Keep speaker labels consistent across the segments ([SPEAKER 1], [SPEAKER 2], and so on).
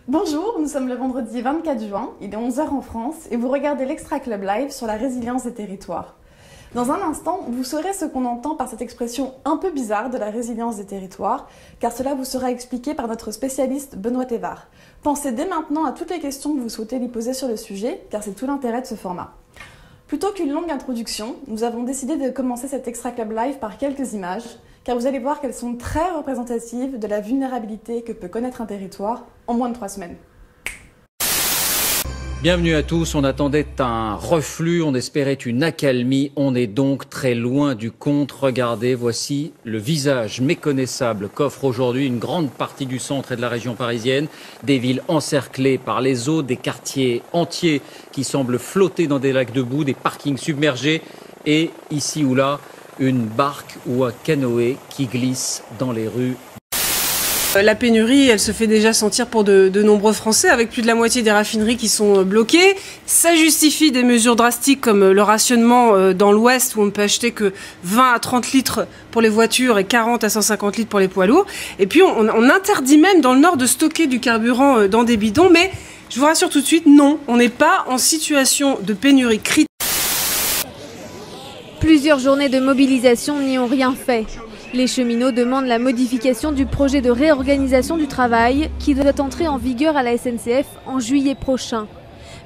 [SPEAKER 1] Bonjour, nous sommes le vendredi 24 juin, il est 11 h en France et vous regardez l'Extra Club Live sur la résilience des territoires. Dans un instant, vous saurez ce qu'on entend par cette expression un peu bizarre de la résilience des territoires, car cela vous sera expliqué par notre spécialiste Benoît Thévard. Pensez dès maintenant à toutes les questions que vous souhaitez lui poser sur le sujet, car c'est tout l'intérêt de ce format. Plutôt qu'une longue introduction, nous avons décidé de commencer cet Extra Club Live par quelques images, car vous allez voir qu'elles sont très représentatives de la vulnérabilité que peut connaître un territoire en moins de 3 semaines.
[SPEAKER 2] Bienvenue à tous, on attendait un reflux, on espérait une accalmie, on est donc très loin du compte. Regardez, voici le visage méconnaissable qu'offre aujourd'hui une grande partie du centre et de la région parisienne. Des villes encerclées par les eaux, des quartiers entiers qui semblent flotter dans des lacs de boue, des parkings submergés et ici ou là, une barque ou un canoë qui glisse dans les rues.
[SPEAKER 3] La pénurie, elle se fait déjà sentir pour de nombreux Français, avec plus de la moitié des raffineries qui sont bloquées. Ça justifie des mesures drastiques comme le rationnement dans l'Ouest, où on ne peut acheter que 20 à 30 litres pour les voitures et 40 à 150 litres pour les poids lourds. Et puis on interdit même dans le Nord de stocker du carburant dans des bidons. Mais je vous rassure tout de suite, non, on n'est pas en situation de pénurie critique.
[SPEAKER 4] Plusieurs journées de mobilisation n'y ont rien fait. Les cheminots demandent la modification du projet de réorganisation du travail qui doit entrer en vigueur à la SNCF en juillet prochain.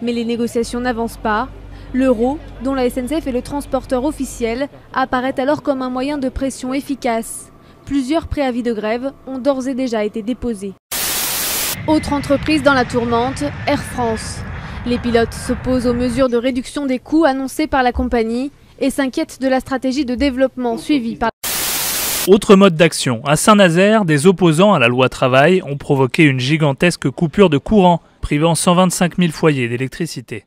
[SPEAKER 4] Mais les négociations n'avancent pas. L'euro, dont la SNCF est le transporteur officiel, apparaît alors comme un moyen de pression efficace. Plusieurs préavis de grève ont d'ores et déjà été déposés. Autre entreprise dans la tourmente, Air France. Les pilotes s'opposent aux mesures de réduction des coûts annoncées par la compagnie et s'inquiètent de la stratégie de développement suivie par.
[SPEAKER 5] Autre mode d'action. À Saint-Nazaire, des opposants à la loi travail ont provoqué une gigantesque coupure de courant, privant 125 000 foyers d'électricité.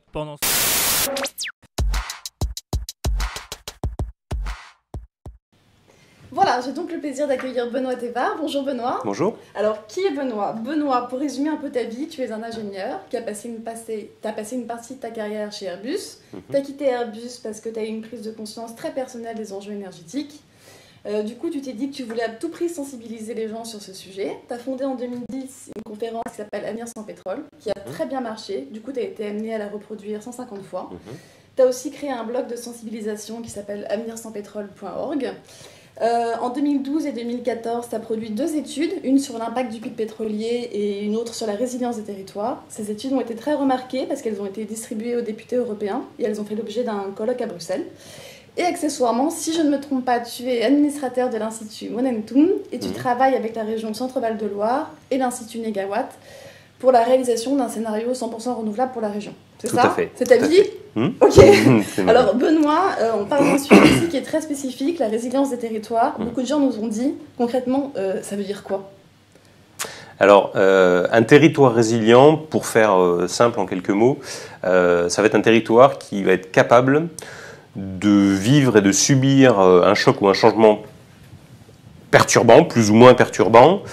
[SPEAKER 1] Voilà, j'ai donc le plaisir d'accueillir Benoît Thévard. Bonjour Benoît.
[SPEAKER 6] Bonjour.
[SPEAKER 1] Alors, qui est Benoît? Benoît, pour résumer un peu ta vie, tu es un ingénieur qui a passé une partie de ta carrière chez Airbus. Tu as quitté Airbus parce que tu as eu une prise de conscience très personnelle des enjeux énergétiques. Du coup, tu t'es dit que tu voulais à tout prix sensibiliser les gens sur ce sujet. Tu as fondé en 2010 une conférence qui s'appelle Avenir sans pétrole, qui a très bien marché. Du coup, tu as été amené à la reproduire 150 fois. Tu as aussi créé un blog de sensibilisation qui s'appelle avenirsanspetrole.org. En 2012 et 2014, tu as produit 2 études, une sur l'impact du pic pétrolier et une autre sur la résilience des territoires. Ces études ont été très remarquées parce qu'elles ont été distribuées aux députés européens et elles ont fait l'objet d'un colloque à Bruxelles. Et accessoirement, si je ne me trompe pas, tu es administrateur de l'Institut Momentum et tu travailles avec la région Centre-Val de Loire et l'Institut Négawatt pour la réalisation d'un scénario 100% renouvelable pour la région. C'est ça?
[SPEAKER 6] Tout à fait.
[SPEAKER 1] C'est ta vie? Ok. Alors Benoît, on parle d'un sujet ici qui est très spécifique, la résilience des territoires. Beaucoup de gens nous ont dit, concrètement, ça veut dire quoi?
[SPEAKER 6] Alors, un territoire résilient, pour faire simple en quelques mots, ça va être un territoire qui va être capable de vivre et de subir un choc ou un changement perturbant, plus ou moins perturbant,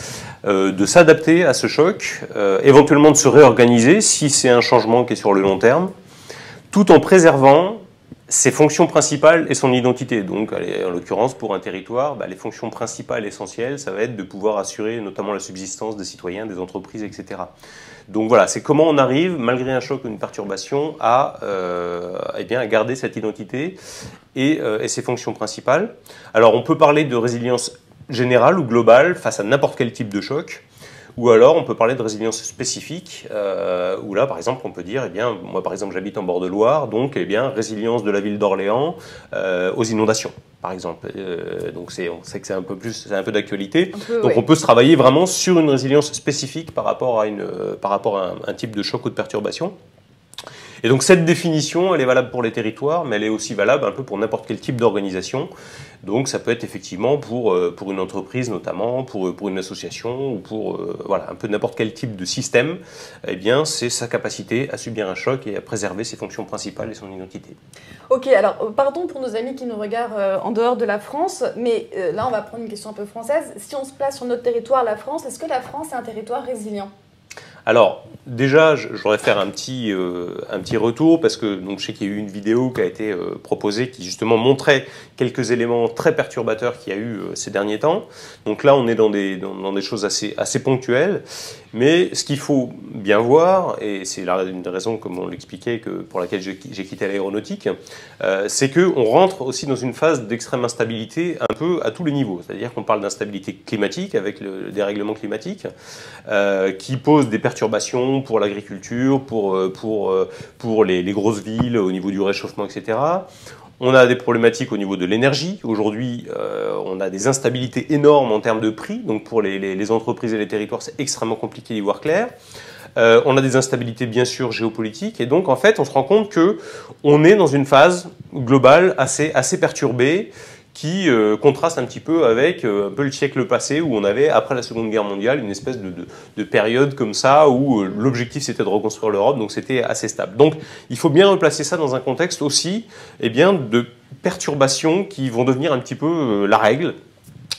[SPEAKER 6] de s'adapter à ce choc, éventuellement de se réorganiser si c'est un changement qui est sur le long terme, tout en préservant ses fonctions principales et son identité. Donc, en l'occurrence, pour un territoire, les fonctions principales essentielles, ça va être de pouvoir assurer notamment la subsistance des citoyens, des entreprises, etc. Donc voilà, c'est comment on arrive, malgré un choc ou une perturbation, à garder cette identité et ses fonctions principales. Alors, on peut parler de résilience générale ou globale face à n'importe quel type de choc. Ou alors, on peut parler de résilience spécifique, où là, par exemple, on peut dire, moi, par exemple, j'habite en bord de Loire, donc, résilience de la ville d'Orléans aux inondations, par exemple. Donc, on sait que c'est un peu d'actualité. Donc, on peut se travailler vraiment sur une résilience spécifique par rapport à un type de choc ou de perturbation. Et donc cette définition, elle est valable pour les territoires, mais elle est aussi valable un peu pour n'importe quel type d'organisation. Donc ça peut être effectivement pour une entreprise notamment, pour une association ou pour un peu n'importe quel type de système. C'est sa capacité à subir un choc et à préserver ses fonctions principales et son identité.
[SPEAKER 1] Ok, alors pardon pour nos amis qui nous regardent en dehors de la France, mais là on va prendre une question un peu française. Si on se place sur notre territoire, la France, est-ce que la France est un territoire résilient?
[SPEAKER 6] Alors, déjà, je voudrais faire un petit retour parce que donc, je sais qu'il y a eu une vidéo qui a été proposée qui justement montrait quelques éléments très perturbateurs qu'il y a eu ces derniers temps. Donc là, on est dans des choses assez ponctuelles. Mais ce qu'il faut bien voir, et c'est une des raisons, comme on l'expliquait, pour laquelle j'ai quitté l'aéronautique, c'est qu'on rentre aussi dans une phase d'extrême instabilité un peu à tous les niveaux. C'est-à-dire qu'on parle d'instabilité climatique avec le dérèglement climatique, qui pose des perturbations pour l'agriculture, pour les grosses villes au niveau du réchauffement, etc. On a des problématiques au niveau de l'énergie. Aujourd'hui, on a des instabilités énormes en termes de prix. Donc pour les entreprises et les territoires, c'est extrêmement compliqué d'y voir clair. On a des instabilités, bien sûr, géopolitiques. Et donc, en fait, on se rend compte qu'on est dans une phase globale assez perturbée qui contraste un petit peu avec un peu le siècle passé où on avait, après la Seconde Guerre mondiale, une espèce de période comme ça où l'objectif c'était de reconstruire l'Europe, donc c'était assez stable. Donc il faut bien replacer ça dans un contexte aussi de perturbations qui vont devenir un petit peu la règle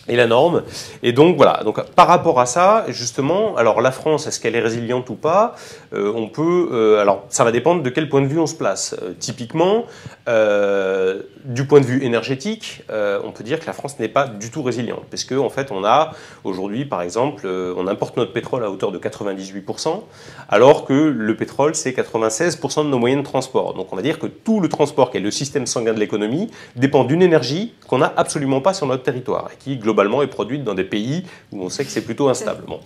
[SPEAKER 6] et la norme. Et donc voilà, donc par rapport à ça, justement, alors la France, est-ce qu'elle est résiliente ou pas? On peut, alors ça va dépendre de quel point de vue on se place. Typiquement, du point de vue énergétique, on peut dire que la France n'est pas du tout résiliente, parce que en fait, on a aujourd'hui, par exemple, on importe notre pétrole à hauteur de 98%, alors que le pétrole c'est 96% de nos moyens de transport. Donc on va dire que tout le transport, qui est le système sanguin de l'économie, dépend d'une énergie qu'on n'a absolument pas sur notre territoire et qui globalement est produite dans des pays où on sait que c'est plutôt instable. Bon.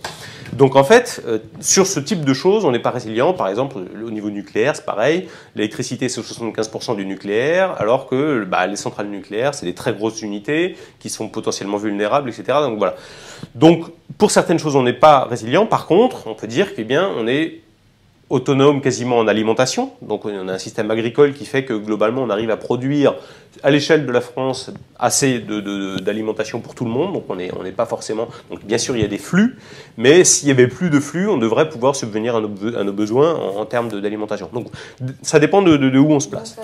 [SPEAKER 6] Donc en fait, sur ce type de choses, on n'est pas résilient. Par exemple, au niveau nucléaire, c'est pareil. L'électricité, c'est 75% du nucléaire, alors que les centrales nucléaires, c'est des très grosses unités qui sont potentiellement vulnérables, etc. Donc voilà. Donc pour certaines choses, on n'est pas résilient. Par contre, on peut dire on est autonome quasiment en alimentation. Donc on a un système agricole qui fait que globalement on arrive à produire à l'échelle de la France assez d'alimentation pour tout le monde. Donc on n'est pas forcément... Donc bien sûr il y a des flux, mais s'il n'y avait plus de flux, on devrait pouvoir subvenir à nos besoins en termes d'alimentation. Donc ça dépend de où on se place.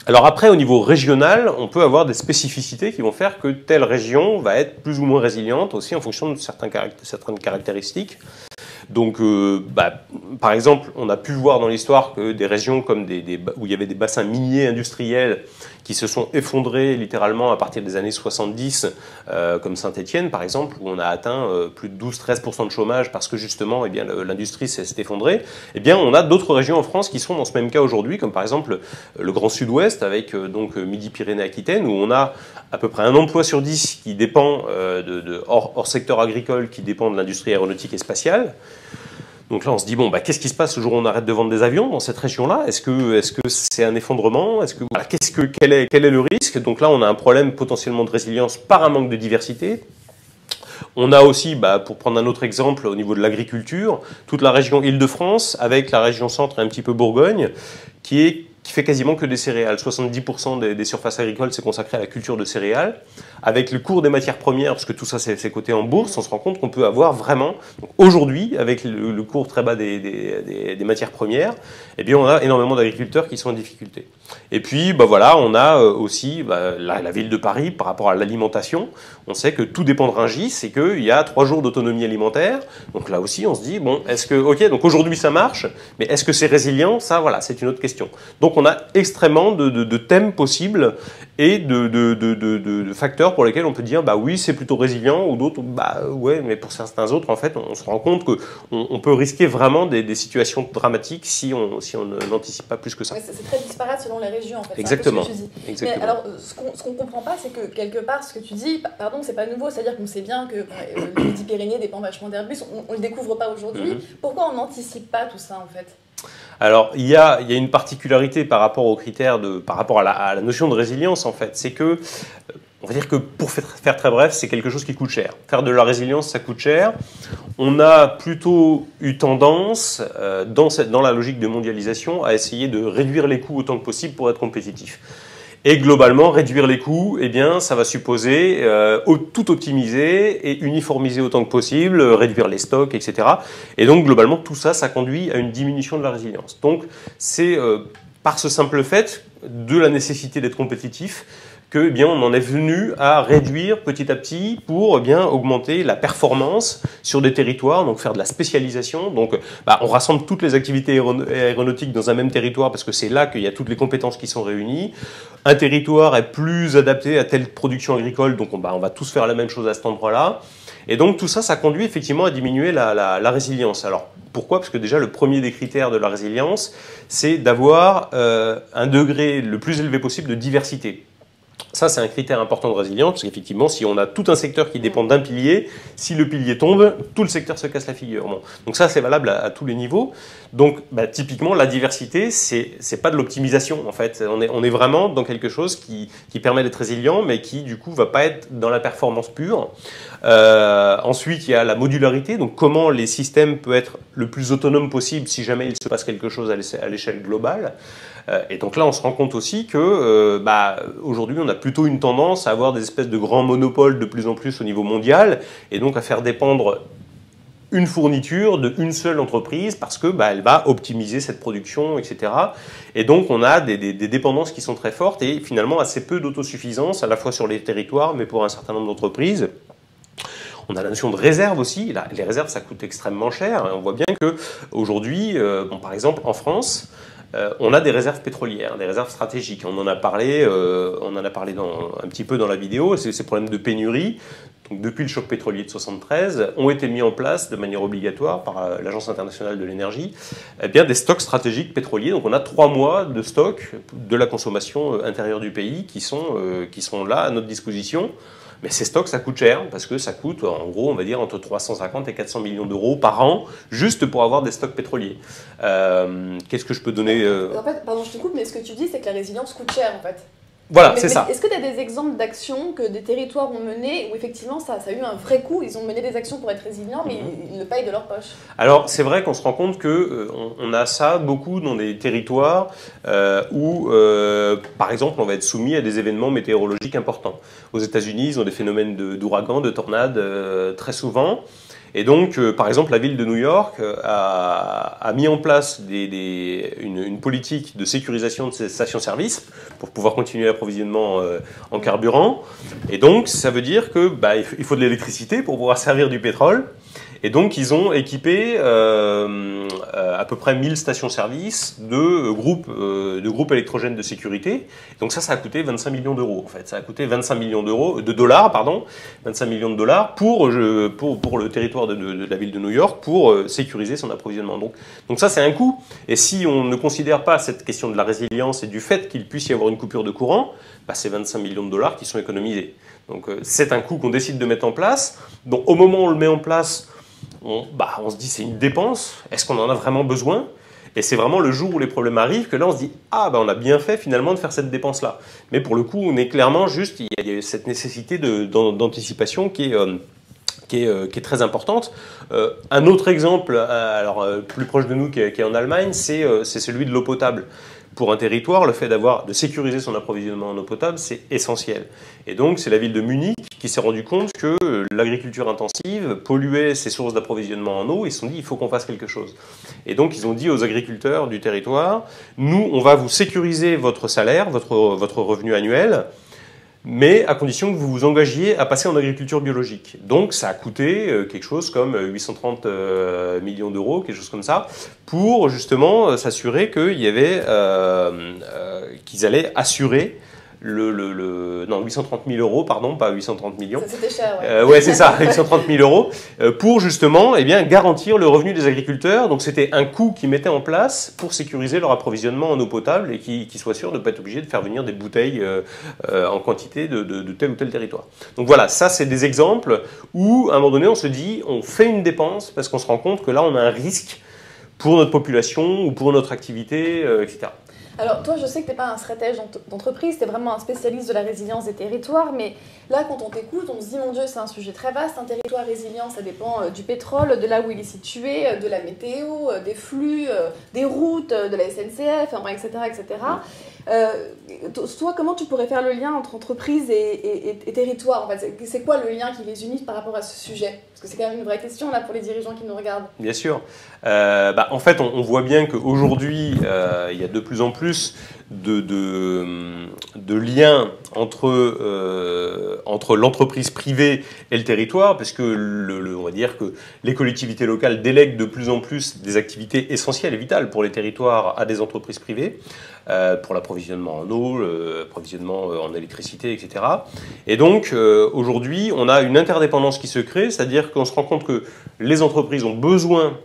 [SPEAKER 6] Alors après, au niveau régional, on peut avoir des spécificités qui vont faire que telle région va être plus ou moins résiliente aussi en fonction de certaines caractéristiques. Donc, par exemple, on a pu voir dans l'histoire que des régions comme où il y avait des bassins miniers industriels qui se sont effondrés littéralement à partir des années 70, comme Saint-Étienne par exemple, où on a atteint plus de 12-13% de chômage parce que justement l'industrie s'est effondrée. Eh bien, on a d'autres régions en France qui sont dans ce même cas aujourd'hui, comme par exemple le Grand Sud-Ouest avec Midi-Pyrénées-Aquitaine, où on a à peu près un emploi sur 10 qui dépend hors secteur agricole, qui dépend de l'industrie aéronautique et spatiale. Donc là, on se dit, qu'est-ce qui se passe le jour où on arrête de vendre des avions dans cette région-là? Est-ce que c'est un effondrement? Quel est le risque? Donc là, on a un problème potentiellement de résilience par un manque de diversité. On a aussi, pour prendre un autre exemple, au niveau de l'agriculture, toute la région Île-de-France, avec la région centre et un petit peu Bourgogne, qui fait quasiment que des céréales. 70% des surfaces agricoles, c'est consacré à la culture de céréales. Avec le cours des matières premières, parce que tout ça, c'est coté en bourse, on se rend compte qu'on peut avoir vraiment... Aujourd'hui, avec le cours très bas des matières premières, eh bien, on a énormément d'agriculteurs qui sont en difficulté. Et puis, on a aussi la ville de Paris, par rapport à l'alimentation. On sait que tout dépend de Rungis, c'est qu'il y a 3 jours d'autonomie alimentaire. Donc là aussi, on se dit, est-ce que... Ok, donc aujourd'hui, ça marche, mais est-ce que c'est résilient? Ça, c'est une autre question. Donc on a extrêmement de thèmes possibles et de facteurs pour lesquels on peut dire oui, c'est plutôt résilient, ou d'autres ouais, mais pour certains autres en fait on se rend compte qu'on peut risquer vraiment des situations dramatiques si on n'anticipe pas plus que ça.
[SPEAKER 1] Ouais, c'est très disparate selon les régions en fait.
[SPEAKER 6] Exactement.
[SPEAKER 1] Ce que tu dis.
[SPEAKER 6] Exactement.
[SPEAKER 1] Mais alors ce qu'on comprend pas, c'est que quelque part ce que tu dis, pardon, c'est pas nouveau, c'est-à-dire qu'on sait bien que le Midi-Pyrénées dépend vachement d'Airbus, on le découvre pas aujourd'hui. Pourquoi on n'anticipe pas tout ça en fait?
[SPEAKER 6] Alors, il y a une particularité par rapport aux critères, par rapport à la notion de résilience, en fait. C'est que, on va dire que pour faire très bref, c'est quelque chose qui coûte cher. Faire de la résilience, ça coûte cher. On a plutôt eu tendance, dans la logique de mondialisation, à essayer de réduire les coûts autant que possible pour être compétitif. Et globalement, réduire les coûts, ça va supposer tout optimiser et uniformiser autant que possible, réduire les stocks, etc. Et donc, globalement, tout ça, ça conduit à une diminution de la résilience. Donc, c'est par ce simple fait de la nécessité d'être compétitif que eh bien, on en est venu à réduire petit à petit pour eh bien, augmenter la performance sur des territoires, donc faire de la spécialisation. Donc on rassemble toutes les activités aéronautiques dans un même territoire parce que c'est là qu'il y a toutes les compétences qui sont réunies. Un territoire est plus adapté à telle production agricole, donc on va tous faire la même chose à cet endroit-là. Et donc tout ça, ça conduit effectivement à diminuer la résilience. Alors pourquoi? Parce que déjà le premier des critères de la résilience, c'est d'avoir un degré le plus élevé possible de diversité. Ça, c'est un critère important de résilience, parce qu'effectivement, si on a tout un secteur qui dépend d'un pilier, si le pilier tombe, tout le secteur se casse la figure. Bon. Donc ça, c'est valable à tous les niveaux. Donc, typiquement, la diversité, c'est pas de l'optimisation, en fait. On est vraiment dans quelque chose qui permet d'être résilient, mais qui, du coup, va pas être dans la performance pure. Ensuite, il y a la modularité, donc comment les systèmes peuvent être le plus autonomes possible si jamais il se passe quelque chose à l'échelle globale. Et donc là, on se rend compte aussi que aujourd'hui, on a plutôt une tendance à avoir des espèces de grands monopoles de plus en plus au niveau mondial, et donc à faire dépendre une fourniture d'une seule entreprise parce que elle va optimiser cette production, etc. Et donc, on a des dépendances qui sont très fortes et finalement assez peu d'autosuffisance, à la fois sur les territoires, mais pour un certain nombre d'entreprises. On a la notion de réserve aussi. Là, les réserves, ça coûte extrêmement cher. On voit bien qu'aujourd'hui, par exemple, en France, on a des réserves pétrolières, des réserves stratégiques. On en a parlé un petit peu dans la vidéo. Ces problèmes de pénurie, donc depuis le choc pétrolier de 1973, ont été mis en place de manière obligatoire par l'Agence internationale de l'énergie, des stocks stratégiques pétroliers. Donc on a 3 mois de stock de la consommation intérieure du pays qui sont là à notre disposition. Mais ces stocks, ça coûte cher, parce que ça coûte, en gros, on va dire, entre 350 et 400 millions d'euros par an, juste pour avoir des stocks pétroliers. Qu'est-ce que je peux donner
[SPEAKER 1] En fait, pardon, je te coupe, mais ce que tu dis, c'est que la résilience coûte cher, en fait.
[SPEAKER 6] Voilà, c'est ça.
[SPEAKER 1] Est-ce que tu as des exemples d'actions que des territoires ont menées où effectivement ça a eu un vrai coût, ils ont mené des actions pour être résilients, mais ils le payent de leur poche?
[SPEAKER 6] Alors, c'est vrai qu'on se rend compte qu'on a ça beaucoup dans des territoires où, par exemple, on va être soumis à des événements météorologiques importants. Aux États-Unis, ils ont des phénomènes d'ouragans, de tornades très souvent. Et donc, par exemple, la ville de New York a mis en place une politique de sécurisation de ses stations-service pour pouvoir continuer l'approvisionnement en carburant. Et donc, ça veut dire que il faut de l'électricité pour pouvoir servir du pétrole. Et donc, ils ont équipé à peu près 1000 stations-service de groupes électrogènes de sécurité. Donc ça a coûté 25 millions d'euros. En fait, ça a coûté 25 millions de dollars, 25 millions de dollars pour le territoire de la ville de New York pour sécuriser son approvisionnement. Donc ça, c'est un coût. Et si on ne considère pas cette question de la résilience et du fait qu'il puisse y avoir une coupure de courant, c'est 25 millions de dollars qui sont économisés. Donc c'est un coût qu'on décide de mettre en place. Donc au moment où on le met en place, on se dit c'est une dépense, est-ce qu'on en a vraiment besoin? Et c'est vraiment le jour où les problèmes arrivent que là on se dit on a bien fait finalement de faire cette dépense-là. Mais pour le coup, on est clairement juste, il y a cette nécessité d'anticipation qui est très importante. Un autre exemple, plus proche de nous qui est en Allemagne, c'est celui de l'eau potable. Pour un territoire, le fait de sécuriser son approvisionnement en eau potable, c'est essentiel. Et donc, c'est la ville de Munich qui s'est rendu compte que l'agriculture intensive polluait ses sources d'approvisionnement en eau. Ils se sont dit, il faut qu'on fasse quelque chose. Et donc, ils ont dit aux agriculteurs du territoire, nous, on va vous sécuriser votre salaire, votre revenu annuel, mais à condition que vous vous engagiez à passer en agriculture biologique. Donc ça a coûté quelque chose comme 830 millions d'euros, quelque chose comme ça, pour justement s'assurer qu'ils allaient assurer non, 830 000 euros, pardon, pas 830 millions.
[SPEAKER 1] Ça, c'était cher,
[SPEAKER 6] ouais. Ouais, c'est ça, 830 000 euros, pour justement garantir le revenu des agriculteurs. Donc c'était un coût qu'ils mettaient en place pour sécuriser leur approvisionnement en eau potable et qu'ils soient sûrs de ne pas être obligés de faire venir des bouteilles en quantité de tel ou tel territoire. Donc voilà, ça c'est des exemples où à un moment donné on se dit on fait une dépense parce qu'on se rend compte que là on a un risque pour notre population ou pour notre activité, etc.
[SPEAKER 1] Alors toi, je sais que tu n'es pas un stratège d'entreprise, tu es vraiment un spécialiste de la résilience des territoires, mais là, quand on t'écoute, on se dit, mon Dieu, c'est un sujet très vaste, un territoire résilient, ça dépend du pétrole, de là où il est situé, de la météo, des flux, des routes, de la SNCF, etc. etc. Toi, comment tu pourrais faire le lien entre entreprise et territoire en fait? C'est quoi le lien qui les unit par rapport à ce sujet? Parce que c'est quand même une vraie question là pour les dirigeants qui nous regardent.
[SPEAKER 6] Bien sûr. En fait, on voit bien qu'aujourd'hui, il y a de plus en plus plus de liens entre l'entreprise privée et le territoire, parce que on va dire que les collectivités locales délèguent de plus en plus des activités essentielles et vitales pour les territoires à des entreprises privées, pour l'approvisionnement en eau, l'approvisionnement en électricité, etc. Et donc, aujourd'hui, on a une interdépendance qui se crée, c'est-à-dire qu'on se rend compte que les entreprises ont besoin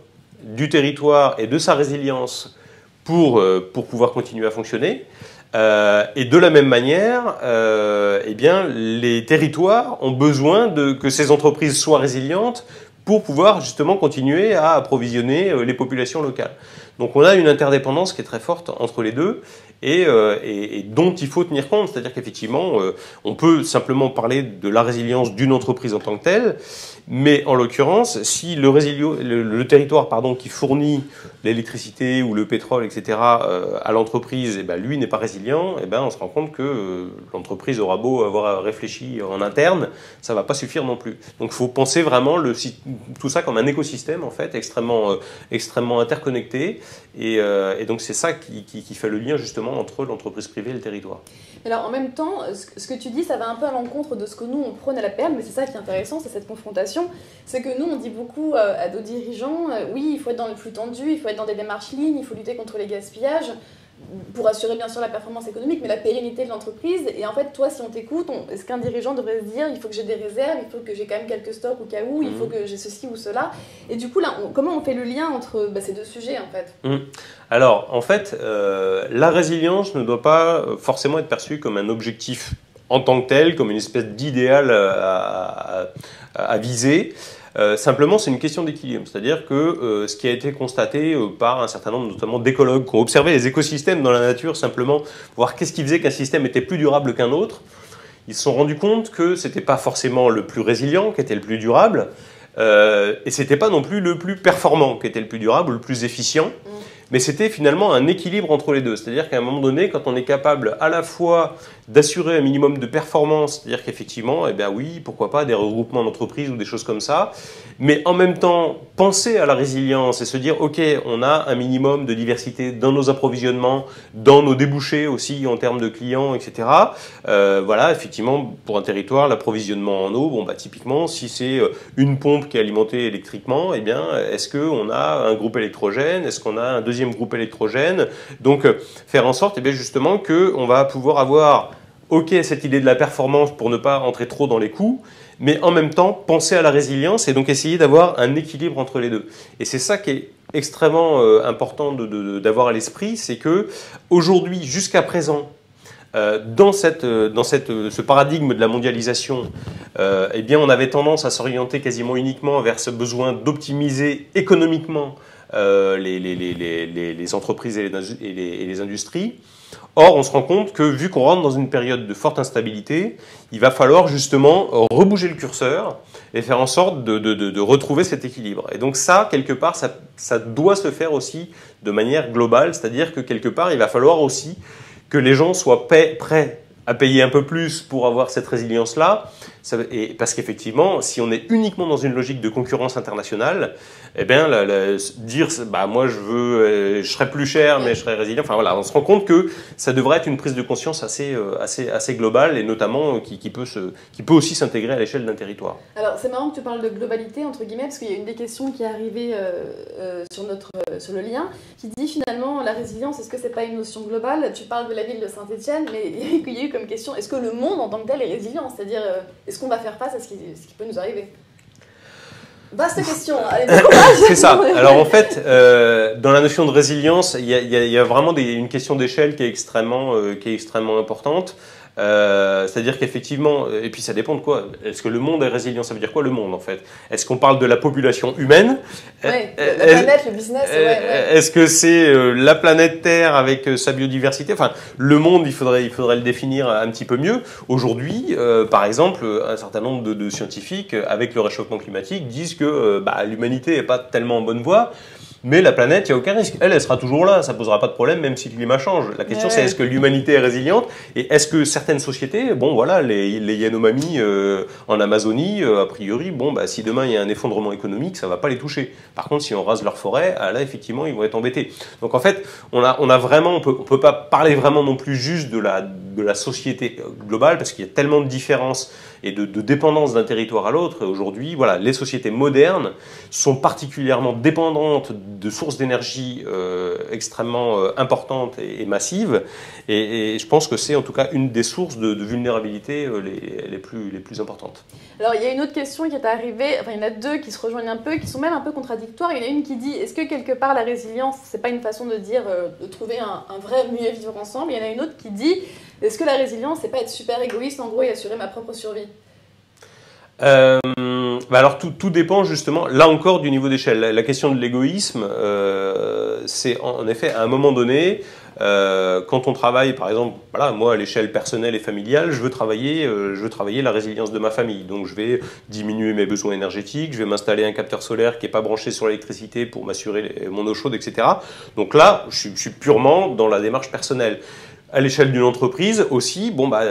[SPEAKER 6] du territoire et de sa résilience pour pouvoir continuer à fonctionner. Et de la même manière, eh bien, les territoires ont besoin que ces entreprises soient résilientes pour pouvoir justement continuer à approvisionner les populations locales. Donc on a une interdépendance qui est très forte entre les deux et dont il faut tenir compte. C'est-à-dire qu'effectivement, on peut simplement parler de la résilience d'une entreprise en tant que telle, mais en l'occurrence, si le territoire qui fournit l'électricité ou le pétrole, etc., à l'entreprise, lui n'est pas résilient, on se rend compte que l'entreprise aura beau avoir réfléchi en interne, ça ne va pas suffire non plus. Donc il faut penser vraiment tout ça comme un écosystème en fait, extrêmement interconnecté, et donc c'est ça qui fait le lien justement entre l'entreprise privée et le territoire.
[SPEAKER 1] Alors en même temps, ce que tu dis, ça va un peu à l'encontre de ce que nous on prône à la PERL, mais c'est ça qui est intéressant, c'est cette confrontation. C'est que nous on dit beaucoup à nos dirigeants, oui, il faut être dans le flux tendu, il faut être dans des démarches lignes, il faut lutter contre les gaspillages, pour assurer bien sûr la performance économique, mais la pérennité de l'entreprise. Et en fait, toi, si on t'écoute, est-ce qu'un dirigeant devrait se dire, il faut que j'ai des réserves, il faut que j'ai quand même quelques stocks au cas où, il faut que j'ai ceci ou cela. Et du coup, là, comment on fait le lien entre ces deux sujets, en fait?
[SPEAKER 6] Alors, en fait, la résilience ne doit pas forcément être perçue comme un objectif en tant que tel, comme une espèce d'idéal à viser. Simplement, c'est une question d'équilibre. C'est-à-dire que ce qui a été constaté par un certain nombre, notamment d'écologues, qui ont observé les écosystèmes dans la nature, simplement voir qu'est-ce qui faisait qu'un système était plus durable qu'un autre, ils se sont rendus compte que ce n'était pas forcément le plus résilient qui était le plus durable, et ce n'était pas non plus le plus performant qui était le plus durable ou le plus efficient. Mais c'était finalement un équilibre entre les deux. C'est-à-dire qu'à un moment donné, quand on est capable à la fois d'assurer un minimum de performance, c'est-à-dire qu'effectivement, oui, pourquoi pas des regroupements d'entreprises ou des choses comme ça, mais en même temps, penser à la résilience et se dire, ok, on a un minimum de diversité dans nos approvisionnements, dans nos débouchés aussi en termes de clients, etc. Voilà, effectivement, pour un territoire, l'approvisionnement en eau, typiquement, si c'est une pompe qui est alimentée électriquement, est-ce qu'on a un groupe électrogène? Est-ce qu'on a un deuxième groupe électrogène? Donc, faire en sorte, justement, qu'on va pouvoir avoir, cette idée de la performance pour ne pas rentrer trop dans les coûts, mais en même temps, penser à la résilience et donc essayer d'avoir un équilibre entre les deux. Et c'est ça qui est extrêmement important d'avoir à l'esprit, c'est que aujourd'hui, jusqu'à présent, dans ce paradigme de la mondialisation, on avait tendance à s'orienter quasiment uniquement vers ce besoin d'optimiser économiquement les entreprises et les industries. Or, on se rend compte que vu qu'on rentre dans une période de forte instabilité, il va falloir justement rebouger le curseur et faire en sorte de retrouver cet équilibre. Et donc ça, quelque part, ça doit se faire aussi de manière globale, c'est-à-dire que quelque part, il va falloir aussi que les gens soient prêts à payer un peu plus pour avoir cette résilience-là, parce qu'effectivement, si on est uniquement dans une logique de concurrence internationale, dire moi je serai plus cher mais je serai résilient, on se rend compte que ça devrait être une prise de conscience assez globale et notamment qui peut aussi s'intégrer à l'échelle d'un territoire.
[SPEAKER 1] Alors c'est marrant que tu parles de globalité entre guillemets, parce qu'il y a une des questions qui est arrivée sur le lien qui dit finalement la résilience, est-ce que c'est pas une notion globale? Tu parles de la ville de Saint-Étienne, mais il y a eu comme question, est-ce que le monde en tant que tel est résilient? C'est-à-dire, est-ce qu'on va faire face à ce qui peut nous arriver? Vaste question, allez,
[SPEAKER 6] c'est ça. Alors en fait, dans la notion de résilience, il y a vraiment une question d'échelle qui est extrêmement importante. C'est-à-dire qu'effectivement, et puis ça dépend de quoi. Est-ce que le monde est résilient? Ça veut dire quoi le monde en fait? Est-ce qu'on parle de la population humaine?
[SPEAKER 1] Ouais, la planète, le business,
[SPEAKER 6] Est-ce que c'est la planète Terre avec sa biodiversité? Le monde, il faudrait le définir un petit peu mieux. Aujourd'hui, par exemple, un certain nombre de scientifiques, avec le réchauffement climatique, disent que l'humanité n'est pas tellement en bonne voie. Mais la planète, il n'y a aucun risque. Elle sera toujours là, ça ne posera pas de problème, même si le climat change. La question, c'est est-ce que l'humanité est résiliente et est-ce que certaines sociétés, bon voilà, les Yanomami en Amazonie, a priori, bon, bah, si demain il y a un effondrement économique, ça ne va pas les toucher. Par contre, si on rase leur forêt, là, effectivement, ils vont être embêtés. Donc en fait, on a vraiment, on peut pas parler vraiment non plus juste de la société globale, parce qu'il y a tellement de différences et de dépendance d'un territoire à l'autre. Aujourd'hui, voilà, les sociétés modernes sont particulièrement dépendantes de sources d'énergie extrêmement importantes et massives. Et je pense que c'est en tout cas une des sources de vulnérabilité les plus importantes.
[SPEAKER 1] Alors, il y a une autre question qui est arrivée, enfin, il y en a deux qui se rejoignent un peu, qui sont même un peu contradictoires. Il y en a une qui dit, est-ce que quelque part la résilience, c'est pas une façon de dire, de trouver un vrai mieux vivre ensemble? Il y en a une autre qui dit, est-ce que la résilience, c'est pas être super égoïste en gros et assurer ma propre survie?
[SPEAKER 6] Alors tout dépend justement, là encore, du niveau d'échelle. La question de l'égoïsme, c'est en effet à un moment donné, quand on travaille, par exemple, voilà, moi à l'échelle personnelle et familiale, je veux travailler la résilience de ma famille. Donc je vais diminuer mes besoins énergétiques, je vais m'installer un capteur solaire qui n'est pas branché sur l'électricité pour m'assurer mon eau chaude, etc. Donc là, je suis purement dans la démarche personnelle. À l'échelle d'une entreprise aussi, bon bah,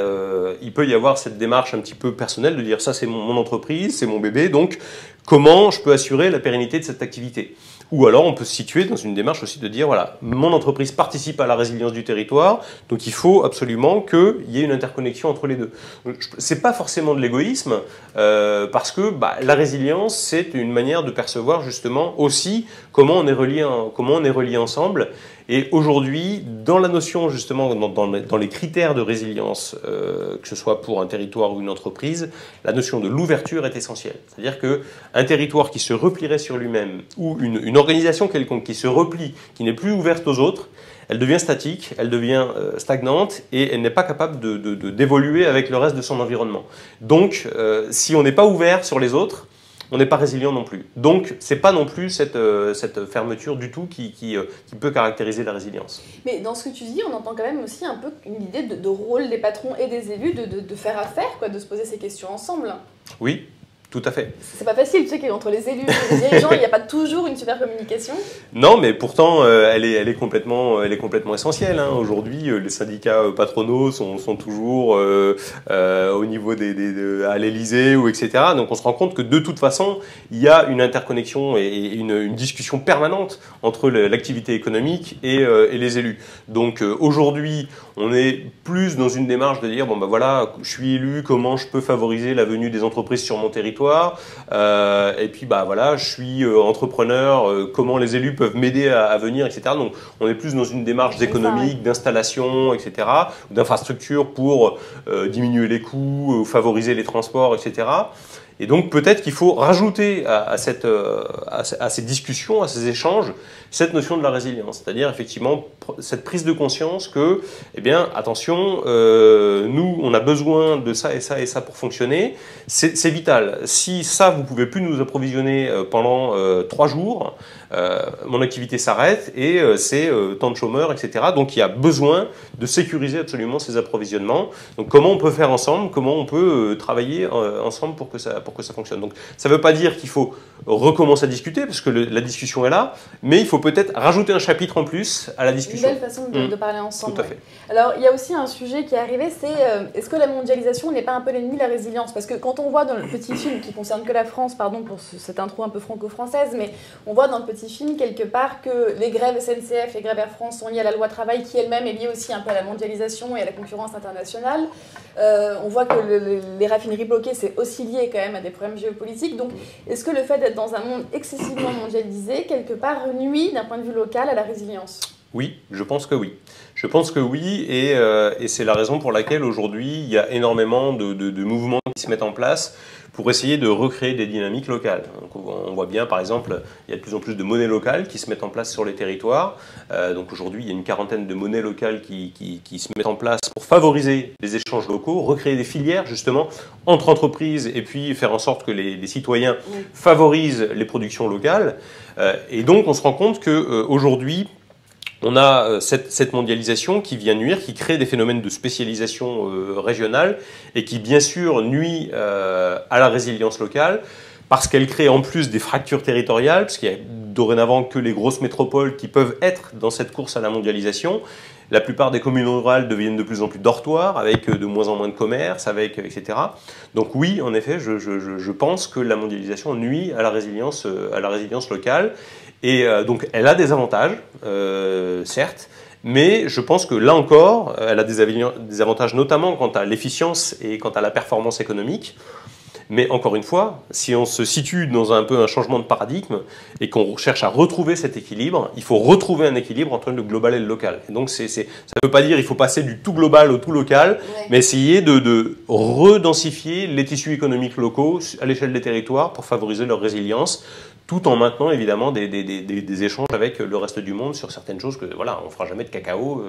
[SPEAKER 6] il peut y avoir cette démarche un petit peu personnelle de dire ça c'est mon entreprise, c'est mon bébé, donc comment je peux assurer la pérennité de cette activité? Ou alors on peut se situer dans une démarche aussi de dire voilà, mon entreprise participe à la résilience du territoire, donc il faut absolument qu'il y ait une interconnexion entre les deux. C'est pas forcément de l'égoïsme, parce que bah, la résilience c'est une manière de percevoir justement aussi comment on est relié ensemble. Et aujourd'hui, dans la notion justement, dans les critères de résilience, que ce soit pour un territoire ou une entreprise, la notion de l'ouverture est essentielle. C'est-à-dire qu'un territoire qui se replierait sur lui-même, ou une organisation quelconque qui se replie, qui n'est plus ouverte aux autres, elle devient statique, elle devient stagnante et elle n'est pas capable d'évoluer avec le reste de son environnement. Donc, si on n'est pas ouvert sur les autres, on n'est pas résilient non plus. Donc, ce n'est pas non plus cette fermeture du tout qui peut caractériser la résilience.
[SPEAKER 1] Mais dans ce que tu dis, on entend quand même aussi un peu une idée de rôle des patrons et des élus, de faire affaire, quoi, de se poser ces questions ensemble.
[SPEAKER 6] Oui. Tout à fait.
[SPEAKER 1] C'est pas facile, tu sais qu'entre les élus et les dirigeants, il n'y a pas toujours une super communication.
[SPEAKER 6] Non, mais pourtant, elle est complètement essentielle. Hein. Aujourd'hui, les syndicats patronaux sont toujours au niveau à l'Élysée ou etc. Donc on se rend compte que de toute façon, il y a une interconnexion et une discussion permanente entre l'activité économique et les élus. Donc aujourd'hui, on est plus dans une démarche de dire bon ben voilà, je suis élu, comment je peux favoriser la venue des entreprises sur mon territoire. Et puis bah voilà, je suis entrepreneur, comment les élus peuvent m'aider à venir, etc. Donc on est plus dans une démarche économique, d'installation, etc., d'infrastructure pour diminuer les coûts, favoriser les transports, etc. Et donc peut-être qu'il faut rajouter à ces discussions, à ces échanges, cette notion de la résilience. C'est-à-dire effectivement cette prise de conscience que, eh bien, attention, nous, on a besoin de ça et ça et ça pour fonctionner. C'est vital. Si ça, vous ne pouvez plus nous approvisionner pendant 3 jours, mon activité s'arrête et c'est tant de chômeurs, etc. Donc il y a besoin de sécuriser absolument ces approvisionnements. Donc comment on peut faire ensemble, comment on peut travailler ensemble pour que ça fonctionne. Donc ça ne veut pas dire qu'il faut recommencer à discuter, parce que la discussion est là, mais il faut peut-être rajouter un chapitre en plus à la discussion.
[SPEAKER 1] Une belle façon de parler ensemble.
[SPEAKER 6] Tout à fait.
[SPEAKER 1] Alors il y a aussi un sujet qui est arrivé, c'est est-ce que la mondialisation n'est pas un peu l'ennemi de la résilience? Parce que quand on voit dans le petit film, qui concerne que la France, pardon pour cette intro un peu franco-française, mais on voit dans le petit film quelque part que les grèves SNCF, les grèves Air France sont liées à la loi travail qui elle-même est liée aussi un peu à la mondialisation et à la concurrence internationale. On voit que les raffineries bloquées, c'est aussi lié quand même à des problèmes géopolitiques. Donc est-ce que le fait d'être dans un monde excessivement mondialisé, quelque part, nuit d'un point de vue local à la résilience?
[SPEAKER 6] Oui, je pense que oui. Je pense que oui, et c'est la raison pour laquelle aujourd'hui il y a énormément de mouvements qui se mettent en place pour essayer de recréer des dynamiques locales. Donc on voit bien, par exemple, il y a de plus en plus de monnaies locales qui se mettent en place sur les territoires. Donc aujourd'hui, il y a une quarantaine de monnaies locales qui se mettent en place pour favoriser les échanges locaux, recréer des filières justement entre entreprises et puis faire en sorte que les citoyens favorisent les productions locales. Et donc on se rend compte qu'aujourd'hui, on a cette mondialisation qui vient nuire, qui crée des phénomènes de spécialisation régionale et qui bien sûr nuit à la résilience locale, parce qu'elle crée en plus des fractures territoriales, parce qu'il y a dorénavant que les grosses métropoles qui peuvent être dans cette course à la mondialisation. La plupart des communes rurales deviennent de plus en plus dortoirs, avec de moins en moins de commerce, etc. Donc oui, en effet, je pense que la mondialisation nuit à la résilience locale. Et donc elle a des avantages, certes, mais je pense que là encore, elle a des avantages notamment quant à l'efficience et quant à la performance économique. Mais encore une fois, si on se situe dans un peu un changement de paradigme et qu'on cherche à retrouver cet équilibre, il faut retrouver un équilibre entre le global et le local. Et donc ça ne veut pas dire qu'il faut passer du tout global au tout local, mais essayer de redensifier les tissus économiques locaux à l'échelle des territoires pour favoriser leur résilience, tout en maintenant évidemment des échanges avec le reste du monde sur certaines choses que voilà, on ne fera jamais de cacao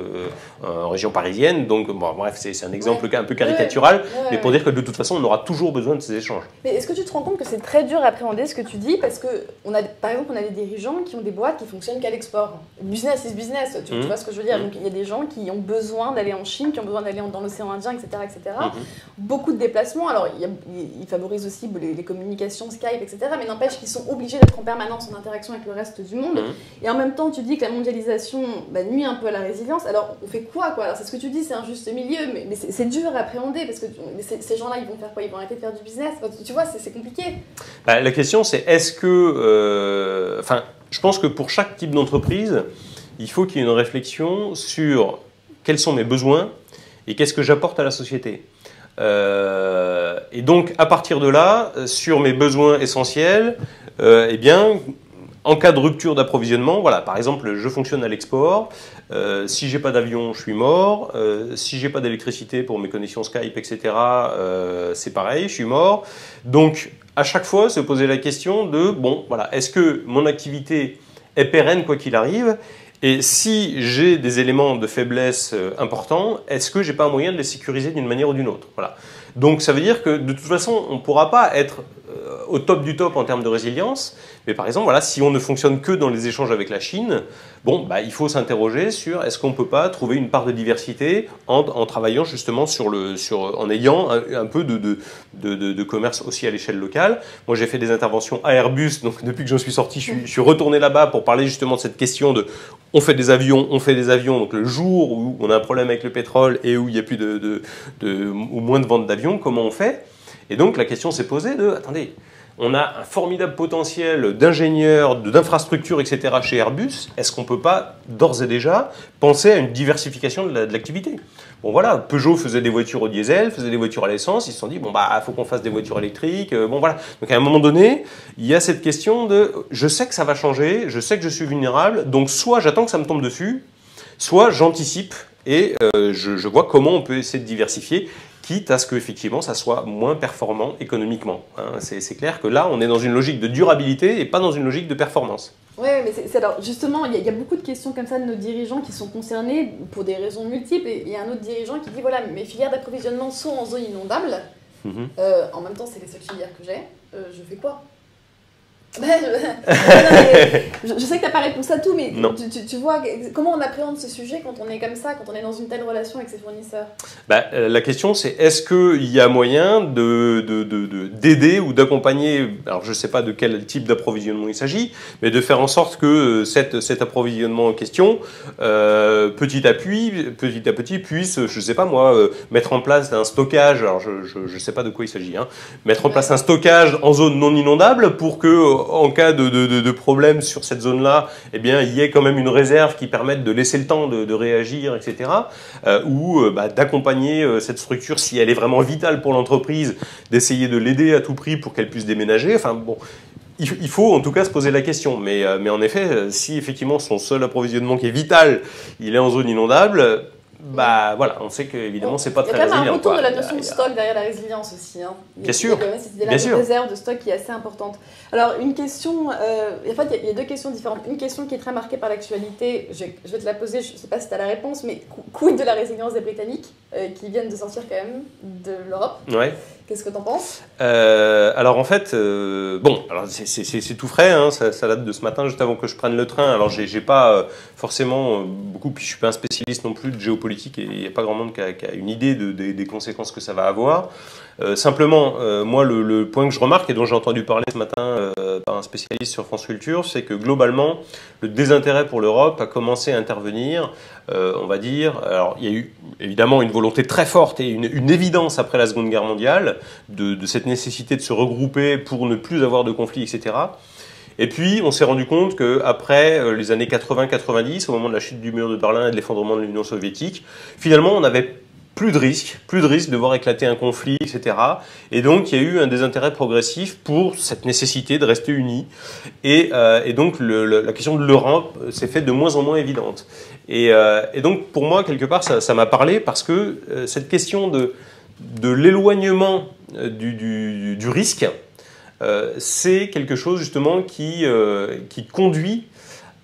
[SPEAKER 6] en région parisienne. Donc bon, bref, c'est un exemple un peu caricatural, mais pour dire que de toute façon, on aura toujours besoin de ces échanges.
[SPEAKER 1] Mais est-ce que tu te rends compte que c'est très dur à appréhender ce que tu dis? Parce que, par exemple, on a des dirigeants qui ont des boîtes qui fonctionnent qu'à l'export. Business is business, tu vois ce que je veux dire? Donc il y a des gens qui ont besoin d'aller en Chine, qui ont besoin d'aller dans l'océan Indien, etc. Beaucoup de déplacements. Alors, ils favorisent aussi les communications, Skype, etc. Mais n'empêche qu'ils sont obligés d'être en permanence en interaction avec le reste du monde. Et en même temps, tu dis que la mondialisation nuit un peu à la résilience. Alors, on fait quoi? Alors, c'est ce que tu dis, c'est un juste milieu, mais c'est dur à appréhender parce que ces gens-là, ils vont faire quoi? Ils vont arrêter de faire du business? Tu vois, c'est compliqué.
[SPEAKER 6] La question, c'est est-ce que... je pense que pour chaque type d'entreprise, il faut qu'il y ait une réflexion sur quels sont mes besoins et qu'est-ce que j'apporte à la société. Et donc, à partir de là, sur mes besoins essentiels, eh bien, en cas de rupture d'approvisionnement, voilà, par exemple, je fonctionne à l'export, si j'ai pas d'avion, je suis mort, si j'ai pas d'électricité pour mes connexions Skype, etc., c'est pareil, je suis mort. Donc, à chaque fois, se poser la question de, bon, voilà, est-ce que mon activité est pérenne quoi qu'il arrive? Et si j'ai des éléments de faiblesse importants, est-ce que j'ai pas un moyen de les sécuriser d'une manière ou d'une autre? Voilà. Donc ça veut dire que de toute façon, on ne pourra pas être au top du top en termes de résilience. Mais par exemple, voilà, si on ne fonctionne que dans les échanges avec la Chine, bon, il faut s'interroger sur est-ce qu'on ne peut pas trouver une part de diversité en travaillant justement en ayant un peu de commerce aussi à l'échelle locale. Moi, j'ai fait des interventions à Airbus, donc depuis que j'en suis sorti, je suis retourné là-bas pour parler justement de cette question de on fait des avions, donc le jour où on a un problème avec le pétrole et où il n'y a plus ou moins de ventes d'avions, comment on fait? Et donc la question s'est posée de, attendez, on a un formidable potentiel d'ingénieurs, d'infrastructures, etc. chez Airbus. Est-ce qu'on ne peut pas, d'ores et déjà, penser à une diversification de l'activité? Bon voilà, Peugeot faisait des voitures au diesel, faisait des voitures à l'essence, ils se sont dit, bon faut qu'on fasse des voitures électriques, bon voilà. Donc à un moment donné, il y a cette question de, je sais que ça va changer, je sais que je suis vulnérable, donc soit j'attends que ça me tombe dessus, soit j'anticipe et je vois comment on peut essayer de diversifier, quitte à ce qu'effectivement ça soit moins performant économiquement. Hein, c'est clair que là, on est dans une logique de durabilité et pas dans une logique de performance.
[SPEAKER 1] Oui, mais alors justement, il y a beaucoup de questions comme ça de nos dirigeants qui sont concernés pour des raisons multiples. Et il y a un autre dirigeant qui dit, voilà, mes filières d'approvisionnement sont en zone inondable. En même temps, c'est les seules filières que j'ai. Je fais quoi? Je sais que tu n'as pas réponse à tout, mais tu vois, comment on appréhende ce sujet quand on est comme ça, quand on est dans une telle relation avec ses fournisseurs?
[SPEAKER 6] La question, c'est est-ce qu'il y a moyen d'aider ou d'accompagner, alors je ne sais pas de quel type d'approvisionnement il s'agit, mais de faire en sorte que cet approvisionnement en question, petit à petit, puisse, je ne sais pas moi, mettre en place un stockage, alors je ne sais pas de quoi il s'agit, hein, mettre en place un stockage en zone non inondable pour que en cas de problème sur cette zone-là, eh bien, il y ait quand même une réserve qui permette de laisser le temps de réagir, etc. Ou d'accompagner cette structure, si elle est vraiment vitale pour l'entreprise, d'essayer de l'aider à tout prix pour qu'elle puisse déménager. Enfin, bon, il faut en tout cas se poser la question. Mais en effet, si effectivement son seul approvisionnement qui est vital, il est en zone inondable, voilà, on sait qu'évidemment c'est pas très résilient.
[SPEAKER 1] Il y a quand même un retour de la notion de stock derrière la résilience aussi. Hein.
[SPEAKER 6] Bien sûr.
[SPEAKER 1] Il y a une réserve de stock qui est assez importante. Alors une question, en fait il y a deux questions différentes. Une question qui est très marquée par l'actualité, je vais te la poser, je ne sais pas si tu as la réponse, mais quid de la résilience des Britanniques qui viennent de sortir quand même de l'Europe?
[SPEAKER 6] Ouais.
[SPEAKER 1] Qu'est-ce que tu en penses?
[SPEAKER 6] Alors en fait, bon, alors c'est tout frais, hein, ça date de ce matin, juste avant que je prenne le train. Alors j'ai pas forcément beaucoup, puis je suis pas un spécialiste non plus de géopolitique, et il n'y a pas grand monde qui a une idée des conséquences que ça va avoir. Simplement, moi, le point que je remarque, et dont j'ai entendu parler ce matin par un spécialiste sur France Culture, c'est que globalement, le désintérêt pour l'Europe a commencé à intervenir, on va dire. Alors, il y a eu évidemment une volonté très forte et une évidence après la Seconde Guerre mondiale de cette nécessité de se regrouper pour ne plus avoir de conflits, etc. Et puis, on s'est rendu compte qu'après les années 80-90, au moment de la chute du mur de Berlin et de l'effondrement de l'Union soviétique, finalement, on avait plus de risque de voir éclater un conflit, etc. Et donc, il y a eu un désintérêt progressif pour cette nécessité de rester unis. Et donc, la question de l'Europe s'est faite de moins en moins évidente. Et donc, pour moi, quelque part, ça m'a parlé parce que cette question de l'éloignement du risque, c'est quelque chose, justement, qui conduit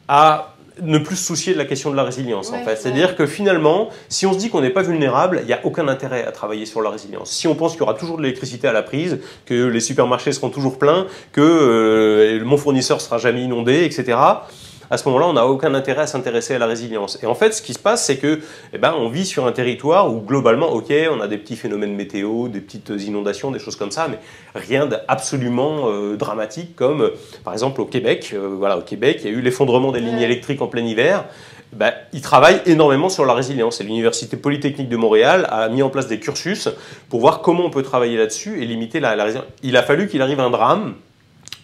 [SPEAKER 6] à ne plus se soucier de la question de la résilience, en fait. C'est-à-dire que finalement, si on se dit qu'on n'est pas vulnérable, il n'y a aucun intérêt à travailler sur la résilience. Si on pense qu'il y aura toujours de l'électricité à la prise, que les supermarchés seront toujours pleins, que mon fournisseur sera jamais inondé, etc., à ce moment-là, on n'a aucun intérêt à s'intéresser à la résilience. Et en fait, ce qui se passe, c'est que, on vit sur un territoire où globalement, ok, on a des petits phénomènes météo, des petites inondations, des choses comme ça, mais rien d'absolument dramatique, comme par exemple au Québec. Au Québec, il y a eu l'effondrement des lignes électriques en plein hiver. Ils travaillent énormément sur la résilience. Et l'Université Polytechnique de Montréal a mis en place des cursus pour voir comment on peut travailler là-dessus et limiter la résilience. Il a fallu qu'il arrive un drame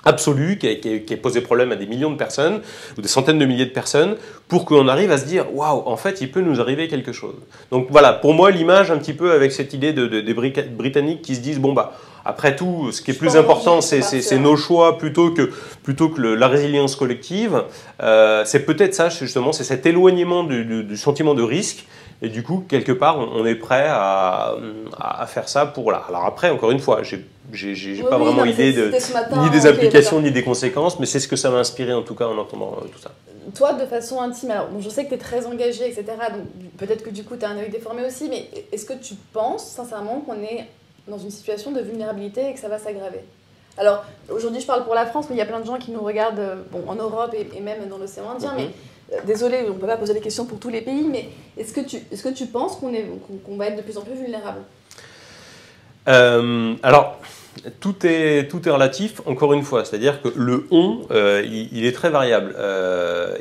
[SPEAKER 6] absolu, qui a posé problème à des millions de personnes, ou des centaines de milliers de personnes, pour qu'on arrive à se dire, waouh, en fait, il peut nous arriver quelque chose. Donc voilà, pour moi, l'image un petit peu avec cette idée des Britanniques qui se disent, après tout, ce qui est plus important, c'est nos choix plutôt que la résilience collective. C'est peut-être ça, justement, c'est cet éloignement du sentiment de risque. Et du coup, quelque part, on est prêt à faire ça pour là. Alors après, encore une fois, j'ai pas vraiment idée ni des applications ni des conséquences, mais c'est ce que ça m'a inspiré en tout cas en entendant tout ça.
[SPEAKER 1] Toi, de façon intime, alors je sais que tu es très engagé, etc. Donc peut-être que du coup, tu as un œil déformé aussi, mais est-ce que tu penses sincèrement qu'on est dans une situation de vulnérabilité et que ça va s'aggraver? Alors aujourd'hui, je parle pour la France, mais il y a plein de gens qui nous regardent en Europe et même dans l'océan Indien, mais désolé, on ne peut pas poser des questions pour tous les pays, mais est-ce que tu penses qu'on va être de plus en plus vulnérable?
[SPEAKER 6] Alors, tout est relatif, encore une fois. C'est-à-dire que le « on », il est très variable.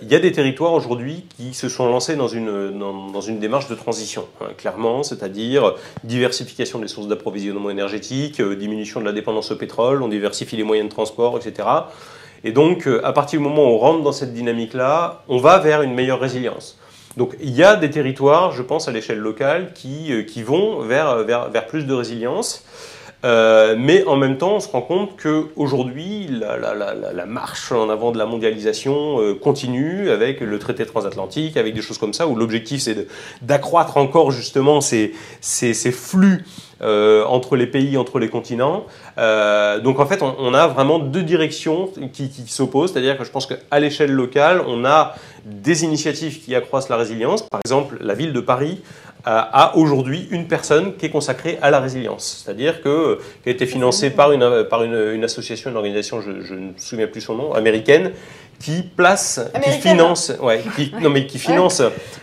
[SPEAKER 6] Il y a des territoires aujourd'hui qui se sont lancés dans une démarche de transition, clairement, c'est-à-dire diversification des sources d'approvisionnement énergétique, diminution de la dépendance au pétrole, on diversifie les moyens de transport, etc. Et donc, à partir du moment où on rentre dans cette dynamique-là, on va vers une meilleure résilience. Donc, il y a des territoires, je pense, à l'échelle locale, qui vont vers plus de résilience. Mais en même temps, on se rend compte qu'aujourd'hui, la marche en avant de la mondialisation continue avec le traité transatlantique, avec des choses comme ça, où l'objectif, c'est d'accroître encore justement ces flux entre les pays, entre les continents. Donc en fait, on a vraiment deux directions qui s'opposent, c'est-à-dire que je pense qu'à l'échelle locale, on a des initiatives qui accroissent la résilience. Par exemple, la ville de Paris a aujourd'hui une personne qui est consacrée à la résilience, c'est-à-dire qui a été financée par une association, une organisation, je ne me souviens plus son nom, américaine, qui finance,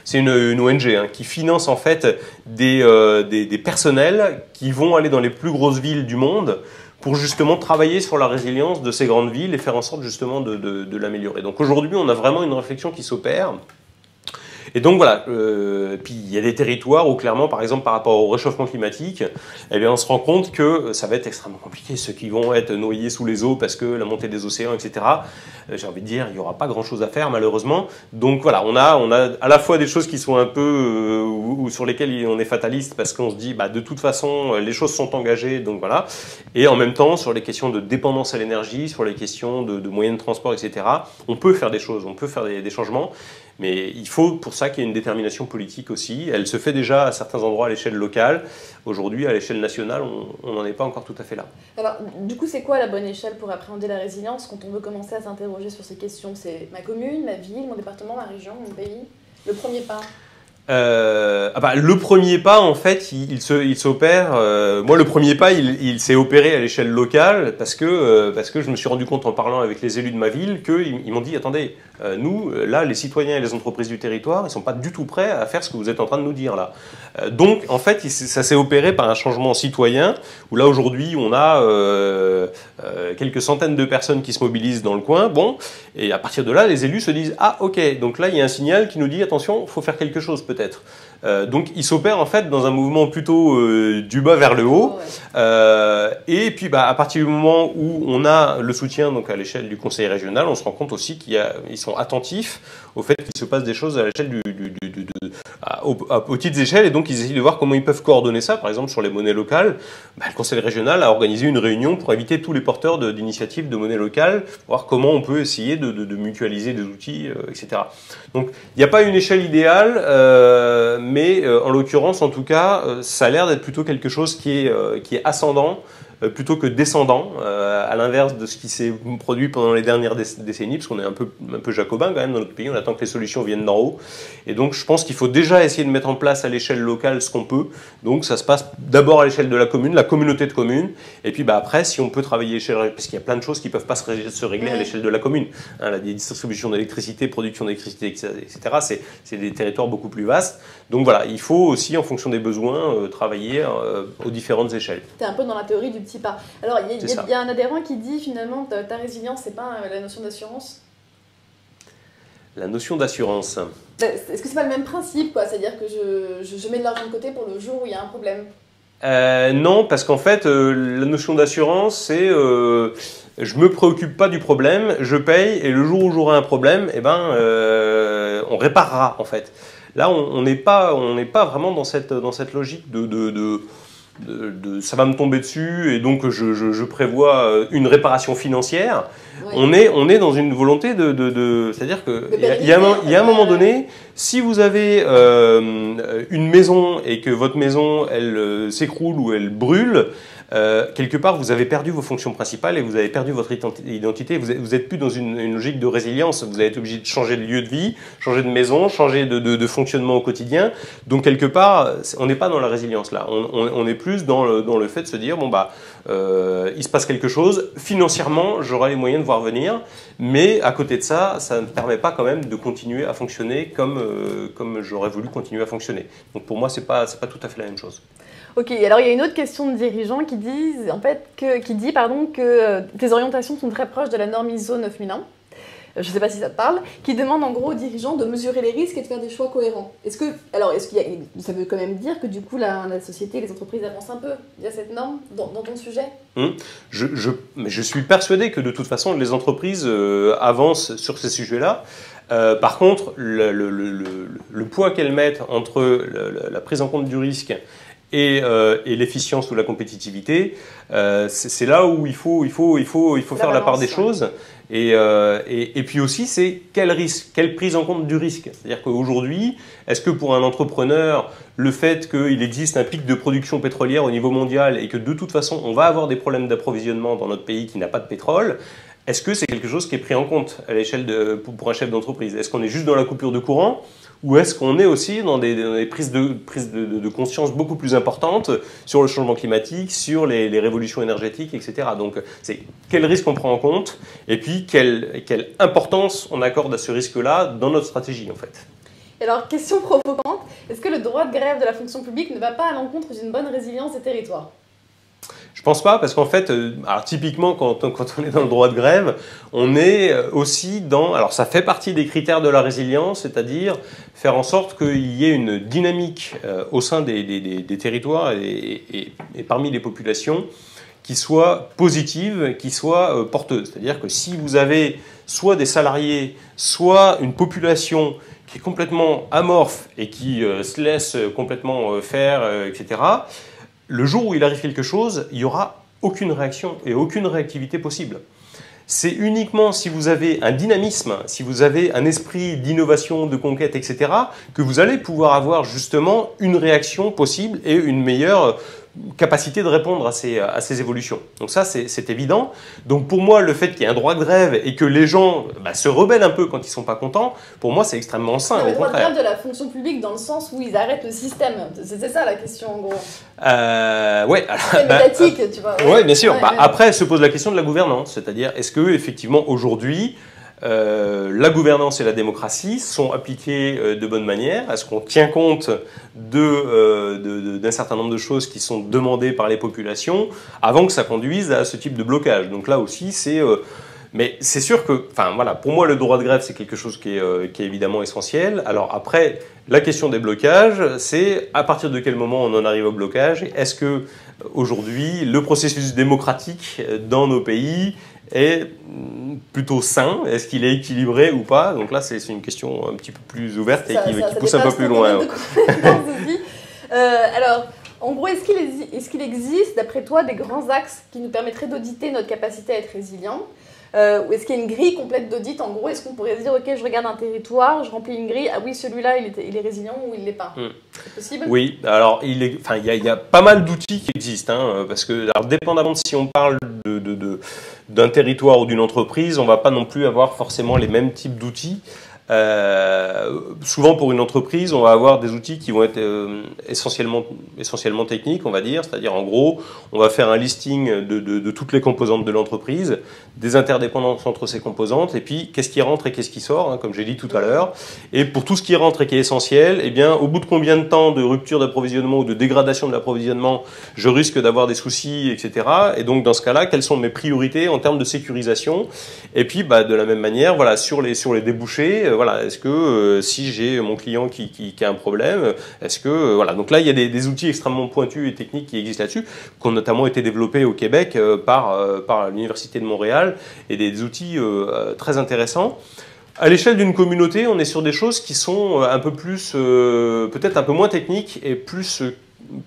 [SPEAKER 6] c'est une ONG, qui finance en fait des personnels qui vont aller dans les plus grosses villes du monde pour justement travailler sur la résilience de ces grandes villes et faire en sorte justement de l'améliorer. Donc aujourd'hui, on a vraiment une réflexion qui s'opère. Et donc voilà, puis il y a des territoires où clairement, par exemple par rapport au réchauffement climatique, on se rend compte que ça va être extrêmement compliqué. Ceux qui vont être noyés sous les eaux parce que la montée des océans, etc., j'ai envie de dire, il n'y aura pas grand-chose à faire malheureusement. Donc voilà, on a à la fois des choses qui sont un peu, ou sur lesquelles on est fataliste parce qu'on se dit, de toute façon, les choses sont engagées, donc voilà. Et en même temps, sur les questions de dépendance à l'énergie, sur les questions de moyens de transport, etc., on peut faire des choses, on peut faire des changements. Mais il faut pour ça qu'il y ait une détermination politique aussi. Elle se fait déjà à certains endroits à l'échelle locale. Aujourd'hui, à l'échelle nationale, on n'en est pas encore tout à fait là.
[SPEAKER 1] Alors, du coup, c'est quoi la bonne échelle pour appréhender la résilience quand on veut commencer à s'interroger sur ces questions? C'est ma commune, ma ville, mon département, ma région, mon pays? Le premier pas?
[SPEAKER 6] Le premier pas, en fait, il s'opère. Moi, le premier pas, il s'est opéré à l'échelle locale parce que je me suis rendu compte en parlant avec les élus de ma ville qu'ils m'ont dit attendez, nous, là, les citoyens et les entreprises du territoire, ils sont pas du tout prêts à faire ce que vous êtes en train de nous dire là. Donc, en fait, ça s'est opéré par un changement citoyen où là aujourd'hui, on a quelques centaines de personnes qui se mobilisent dans le coin. Bon, et à partir de là, les élus se disent ah ok, donc là, il y a un signal qui nous dit attention, il faut faire quelque chose peut-être. Donc il s'opère en fait dans un mouvement plutôt du bas vers le haut. Et puis à partir du moment où on a le soutien donc à l'échelle du conseil régional, on se rend compte aussi qu'ils sont attentifs au fait qu'il se passe des choses à l'échelle aux petites échelles, et donc ils essayent de voir comment ils peuvent coordonner ça. Par exemple sur les monnaies locales, le conseil régional a organisé une réunion pour inviter tous les porteurs d'initiatives de monnaie locale, pour voir comment on peut essayer de mutualiser des outils, etc. Donc il n'y a pas une échelle idéale, mais en l'occurrence, en tout cas, ça a l'air d'être plutôt quelque chose qui est ascendant plutôt que descendant, à l'inverse de ce qui s'est produit pendant les dernières décennies, parce qu'on est un peu jacobin quand même dans notre pays, on attend que les solutions viennent d'en haut. Et donc je pense qu'il faut déjà essayer de mettre en place à l'échelle locale ce qu'on peut. Donc ça se passe d'abord à l'échelle de la commune, la communauté de communes, et puis après, si on peut travailler parce qu'il y a plein de choses qui ne peuvent pas se régler à l'échelle de la commune. La distribution d'électricité, production d'électricité, etc., c'est des territoires beaucoup plus vastes. Donc voilà, il faut aussi, en fonction des besoins, travailler aux différentes échelles.
[SPEAKER 1] Tu es un peu dans la théorie du petit pas. Alors, il y a un adhérent qui dit finalement ta résilience, c'est pas la notion d'assurance.
[SPEAKER 6] La notion d'assurance.
[SPEAKER 1] Est-ce que c'est pas le même principe, quoi? C'est-à-dire que je mets de l'argent de côté pour le jour où il y a un problème?
[SPEAKER 6] Non, parce qu'en fait, la notion d'assurance, c'est je me préoccupe pas du problème, je paye, et le jour où j'aurai un problème, on réparera en fait. Là, on n'est pas vraiment dans cette logique de ça va me tomber dessus et donc je prévois une réparation financière. Oui. On est dans une volonté c'est-à-dire qu'il y a un moment donné, si vous avez une maison et que votre maison elle s'écroule ou elle brûle, quelque part vous avez perdu vos fonctions principales et vous avez perdu votre identité. Vous n'êtes plus dans une logique de résilience. Vous allez être obligé de changer de lieu de vie, changer de maison, changer de fonctionnement au quotidien. Donc quelque part, on n'est pas dans la résilience là. On est plus dans le fait de se dire il se passe quelque chose. Financièrement, j'aurai les moyens de voir venir, mais à côté de ça, ça ne permet pas quand même de continuer à fonctionner comme j'aurais voulu continuer à fonctionner. Donc pour moi, c'est pas tout à fait la même chose.
[SPEAKER 1] Ok, alors il y a une autre question de dirigeants qui dit que tes orientations sont très proches de la norme ISO 9001, je ne sais pas si ça te parle, qui demande en gros aux dirigeants de mesurer les risques et de faire des choix cohérents. Ça veut quand même dire que du coup la société et les entreprises avancent un peu via cette norme dans ton sujet?
[SPEAKER 6] Je suis persuadé que de toute façon les entreprises avancent sur ces sujets-là. Par contre, le poids qu'elles mettent entre la prise en compte du risque et l'efficience ou la compétitivité, c'est là où il faut faire la part des choses. Et puis aussi, c'est quel risque, quelle prise en compte du risque. C'est-à-dire qu'aujourd'hui, est-ce que pour un entrepreneur, le fait qu'il existe un pic de production pétrolière au niveau mondial et que de toute façon, on va avoir des problèmes d'approvisionnement dans notre pays qui n'a pas de pétrole, est-ce que c'est quelque chose qui est pris en compte à l'échelle pour un chef d'entreprise? Est-ce qu'on est juste dans la coupure de courant? Ou est-ce qu'on est aussi dans des prises de conscience beaucoup plus importantes sur le changement climatique, sur les révolutions énergétiques, etc. Donc, c'est quel risque on prend en compte et puis quelle importance on accorde à ce risque-là dans notre stratégie, en fait.
[SPEAKER 1] Alors, question provocante, est-ce que le droit de grève de la fonction publique ne va pas à l'encontre d'une bonne résilience des territoires?
[SPEAKER 6] Je pense pas, parce qu'en fait, alors typiquement quand on est dans le droit de grève, on est aussi dans, alors ça fait partie des critères de la résilience, c'est-à-dire faire en sorte qu'il y ait une dynamique au sein des territoires et parmi les populations qui soit positive, qui soit porteuse. C'est-à-dire que si vous avez soit des salariés, soit une population qui est complètement amorphe et qui se laisse complètement faire, etc., le jour où il arrive quelque chose, il n'y aura aucune réaction et aucune réactivité possible. C'est uniquement si vous avez un dynamisme, si vous avez un esprit d'innovation, de conquête, etc., que vous allez pouvoir avoir justement une réaction possible et une meilleure capacité de répondre à ces évolutions. Donc ça, c'est évident. Donc pour moi, le fait qu'il y ait un droit de grève et que les gens se rebellent un peu quand ils ne sont pas contents, pour moi, c'est extrêmement sain.
[SPEAKER 1] Le droit de grève de la fonction publique dans le sens où ils arrêtent le système. C'est ça la question, en gros.
[SPEAKER 6] Ouais.
[SPEAKER 1] C'est médiatique, tu vois.
[SPEAKER 6] Ouais, bien sûr. Après, se pose la question de la gouvernance. C'est-à-dire, est-ce que effectivement aujourd'hui, la gouvernance et la démocratie sont appliquées de bonne manière? Est-ce qu'on tient compte d'un certain nombre de choses qui sont demandées par les populations avant que ça conduise à ce type de blocage? Donc là aussi, mais c'est sûr que, voilà, pour moi, le droit de grève, c'est quelque chose qui est évidemment essentiel. Alors après, la question des blocages, c'est à partir de quel moment on en arrive au blocage? Est-ce que aujourd'hui, le processus démocratique dans nos pays est plutôt sain? Est-ce qu'il est équilibré ou pas? Donc là, c'est une question un petit peu plus ouverte et qui pousse un peu plus loin.
[SPEAKER 1] Alors, en gros, est-ce qu'il existe, d'après toi, des grands axes qui nous permettraient d'auditer notre capacité à être résilient? Ou est-ce qu'il y a une grille complète d'audit? En gros, est-ce qu'on pourrait se dire, ok, je regarde un territoire, je remplis une grille, ah oui, celui-là, il est résilient ou il ne l'est pas? C'est possible?
[SPEAKER 6] Oui, alors il y a pas mal d'outils qui existent, parce que, alors, dépendamment de si on parle d'un territoire ou d'une entreprise, on ne va pas non plus avoir forcément les mêmes types d'outils. Souvent pour une entreprise, on va avoir des outils qui vont être essentiellement techniques, on va dire, c'est-à-dire en gros, on va faire un listing de toutes les composantes de l'entreprise, des interdépendances entre ces composantes, et puis qu'est-ce qui rentre et qu'est-ce qui sort, comme j'ai dit tout à l'heure. Et pour tout ce qui rentre et qui est essentiel, eh bien, au bout de combien de temps de rupture d'approvisionnement ou de dégradation de l'approvisionnement, je risque d'avoir des soucis, etc. Et donc dans ce cas-là, quelles sont mes priorités en termes de sécurisation? Et puis de la même manière, voilà, sur les débouchés, voilà, est-ce que si j'ai mon client qui a un problème, est-ce que voilà, donc là il y a des outils extrêmement pointus et techniques qui existent là-dessus, qui ont notamment été développés au Québec par l'Université de Montréal, et des outils très intéressants. À l'échelle d'une communauté, on est sur des choses qui sont un peu plus, peut-être un peu moins techniques et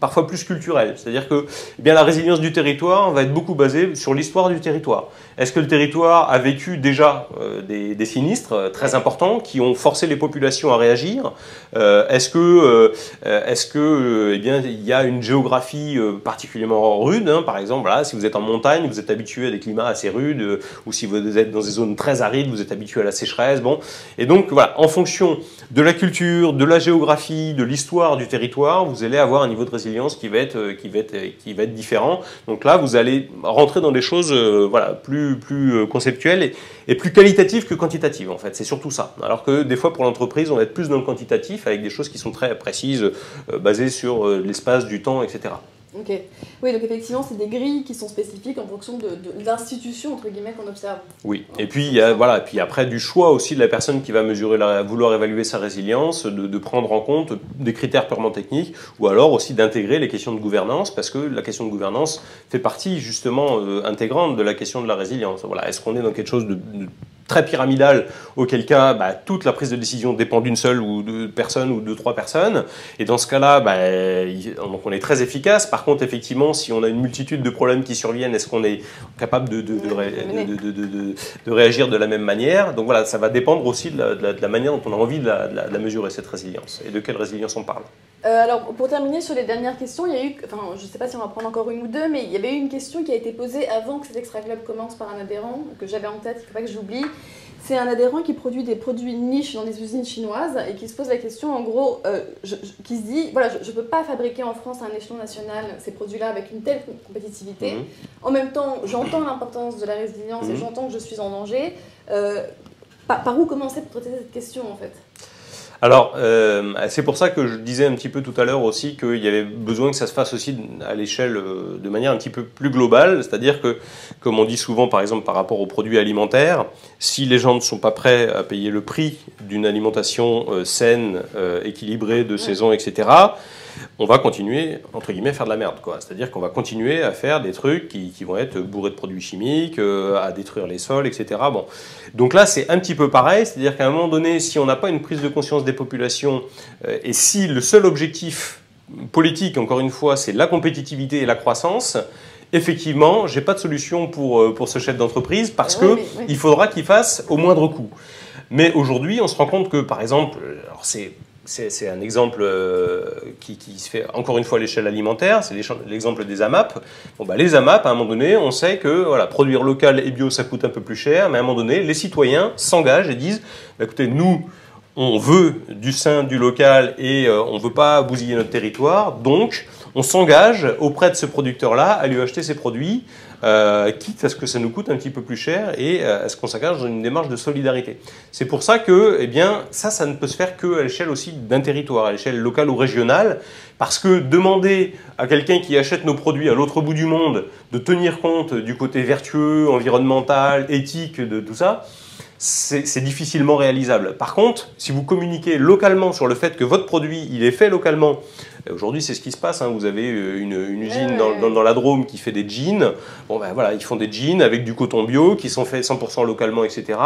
[SPEAKER 6] parfois plus culturelles. C'est-à-dire que la résilience du territoire va être beaucoup basée sur l'histoire du territoire. Est-ce que le territoire a vécu déjà des sinistres très importants qui ont forcé les populations à réagir? Est-ce que il y a une géographie particulièrement rude, par exemple, voilà, si vous êtes en montagne, vous êtes habitué à des climats assez rudes, ou si vous êtes dans des zones très arides, vous êtes habitué à la sécheresse. Bon, et donc voilà, en fonction de la culture, de la géographie, de l'histoire du territoire, vous allez avoir un niveau de résilience qui va être différent. Donc là, vous allez rentrer dans des choses plus conceptuelles et plus qualitatives que quantitatives, en fait. C'est surtout ça. Alors que des fois, pour l'entreprise, on va être plus dans le quantitatif avec des choses qui sont très précises, basées sur l'espace, du temps, etc.
[SPEAKER 1] Ok. Oui, donc effectivement, c'est des grilles qui sont spécifiques en fonction de l'institution, entre guillemets, qu'on observe.
[SPEAKER 6] Oui, et puis, puis après, du choix aussi de la personne qui va vouloir évaluer sa résilience, de prendre en compte des critères purement techniques, ou alors aussi d'intégrer les questions de gouvernance, parce que la question de gouvernance fait partie justement intégrante de la question de la résilience. Voilà, est-ce qu'on est dans quelque chose de très pyramidal, auquel cas toute la prise de décision dépend d'une seule ou deux personnes ou 2-3 personnes, et dans ce cas-là, donc on est très efficace. Par contre, effectivement, si on a une multitude de problèmes qui surviennent, est-ce qu'on est capable de réagir de la même manière? Donc voilà, ça va dépendre aussi de la manière dont on a envie de la mesurer, cette résilience, et de quelle résilience on parle.
[SPEAKER 1] Alors, pour terminer sur les dernières questions, il y a eu, je ne sais pas si on va prendre encore une ou deux, mais il y avait eu une question qui a été posée avant que cet Extra Club commence par un adhérent, que j'avais en tête, il ne faut pas que j'oublie. C'est un adhérent qui produit des produits niches dans des usines chinoises et qui se pose la question, en gros, qui se dit, voilà, je ne peux pas fabriquer en France à un échelon national ces produits-là avec une telle compétitivité. En même temps, j'entends l'importance de la résilience et j'entends que je suis en danger. Par où commencer pour traiter cette question, en fait ?
[SPEAKER 6] Alors, c'est pour ça que je disais un petit peu tout à l'heure aussi qu'il y avait besoin que ça se fasse aussi à l'échelle de manière un petit peu plus globale, c'est-à-dire que, comme on dit souvent par exemple par rapport aux produits alimentaires, si les gens ne sont pas prêts à payer le prix d'une alimentation saine, équilibrée, de saison, etc., on va continuer, entre guillemets, à faire de la merde, quoi. C'est-à-dire qu'on va continuer à faire des trucs qui vont être bourrés de produits chimiques, à détruire les sols, etc. Bon. Donc là, c'est un petit peu pareil, c'est-à-dire qu'à un moment donné, si on n'a pas une prise de conscience des populations, et si le seul objectif politique, encore une fois, c'est la compétitivité et la croissance, effectivement, j'ai pas de solution pour ce chef d'entreprise, parce il faudra qu'il fasse au moindre coût. Mais aujourd'hui, on se rend compte que, par exemple, alors c'est c'est un exemple qui se fait encore une fois à l'échelle alimentaire, c'est l'exemple des AMAP. Bon, bah, les AMAP, à un moment donné, on sait que voilà, produire local et bio, ça coûte un peu plus cher, mais à un moment donné, les citoyens s'engagent et disent bah, écoutez, nous, on veut du sain, du local et on ne veut pas bousiller notre territoire, donc on s'engage auprès de ce producteur-là à lui acheter ses produits, quitte à ce que ça nous coûte un petit peu plus cher et à ce qu'on s'engage dans une démarche de solidarité. C'est pour ça que eh bien, ça ne peut se faire qu'à l'échelle aussi d'un territoire, à l'échelle locale ou régionale, parce que demander à quelqu'un qui achète nos produits à l'autre bout du monde de tenir compte du côté vertueux, environnemental, éthique de tout ça, c'est difficilement réalisable. Par contre, si vous communiquez localement sur le fait que votre produit il est fait localement, aujourd'hui c'est ce qui se passe, hein, vous avez une usine dans la Drôme qui fait des jeans, bon ben voilà, ils font des jeans avec du coton bio qui sont faits 100% localement, etc.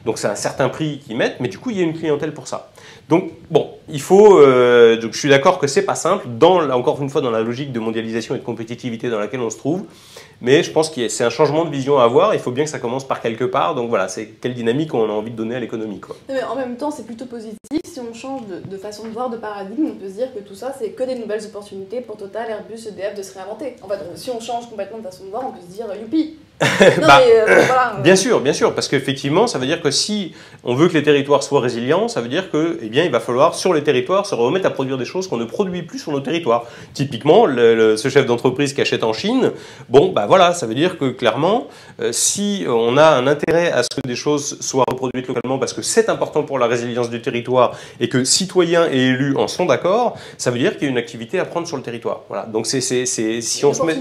[SPEAKER 6] Donc c'est un certain prix qu'ils mettent, mais du coup il y a une clientèle pour ça. Donc bon, il faut, donc je suis d'accord que c'est pas simple, encore une fois dans la logique de mondialisation et de compétitivité dans laquelle on se trouve, mais je pense que c'est un changement de vision à avoir, il faut bien que ça commence par quelque part, donc voilà, c'est quelle dynamique on a envie de donner à l'économie, quoi.
[SPEAKER 1] Mais en même temps, c'est plutôt positif, si on change de façon de voir, de paradigme, on peut se dire que tout ça, c'est que des nouvelles opportunités pour Total, Airbus, EDF de se réinventer. En fait, si on change complètement de façon de voir, on peut se dire youpi. Non,
[SPEAKER 6] bah,
[SPEAKER 1] voilà,
[SPEAKER 6] bien sûr, parce qu'effectivement, ça veut dire que si on veut que les territoires soient résilients, ça veut dire que, eh bien, il va falloir sur les territoires se remettre à produire des choses qu'on ne produit plus sur nos territoires. Typiquement, ce chef d'entreprise qui achète en Chine, bon, bah voilà, ça veut dire que clairement, si on a un intérêt à ce que des choses soient reproduites localement, parce que c'est important pour la résilience du territoire et que citoyens et élus en sont d'accord, ça veut dire qu'il y a une activité à prendre sur le territoire. Voilà. Donc si on se met,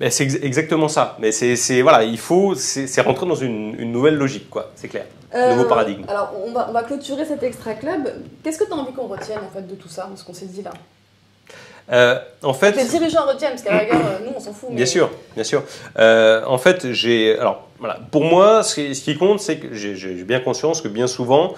[SPEAKER 6] ben, c'est exactement ça. Mais voilà, c'est rentrer dans une nouvelle logique, quoi. C'est clair. Nouveau paradigme.
[SPEAKER 1] Alors, on va clôturer cet Extra Club. Qu'est-ce que tu as envie qu'on retienne en fait de tout ça, de ce qu'on s'est dit là?
[SPEAKER 6] En fait,
[SPEAKER 1] les dirigeants retiennent, parce qu'à la rigueur, nous on s'en fout. Mais...
[SPEAKER 6] Bien sûr. En fait, voilà, pour moi, ce qui compte, c'est que j'ai bien conscience que bien souvent,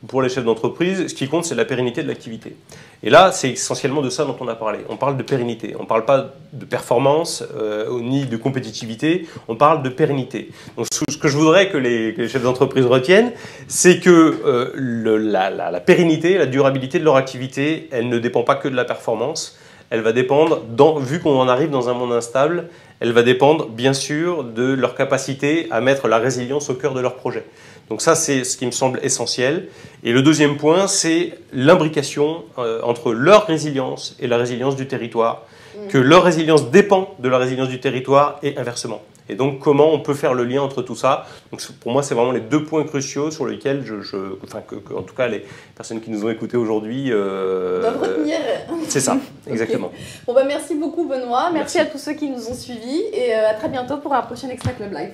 [SPEAKER 6] pour les chefs d'entreprise, ce qui compte, c'est la pérennité de l'activité. Et là, c'est essentiellement de ça dont on a parlé. On parle de pérennité. On ne parle pas de performance ni de compétitivité. On parle de pérennité. Donc, ce que je voudrais que les chefs d'entreprise retiennent, c'est que la pérennité, la durabilité de leur activité, elle ne dépend pas que de la performance. Elle va dépendre, vu qu'on en arrive dans un monde instable, elle va dépendre bien sûr de leur capacité à mettre la résilience au cœur de leur projet. Donc ça, c'est ce qui me semble essentiel. Et le deuxième point, c'est l'imbrication entre leur résilience et la résilience du territoire, que leur résilience dépend de la résilience du territoire et inversement. Et donc, comment on peut faire le lien entre tout ça? Donc, pour moi, c'est vraiment les deux points cruciaux sur lesquels en tout cas, les personnes qui nous ont écoutés aujourd'hui
[SPEAKER 1] doivent retenir.
[SPEAKER 6] C'est ça, exactement.
[SPEAKER 1] Okay. Bon, bah, merci beaucoup, Benoît. Merci à tous ceux qui nous ont suivis et à très bientôt pour un prochain Extra Club Live.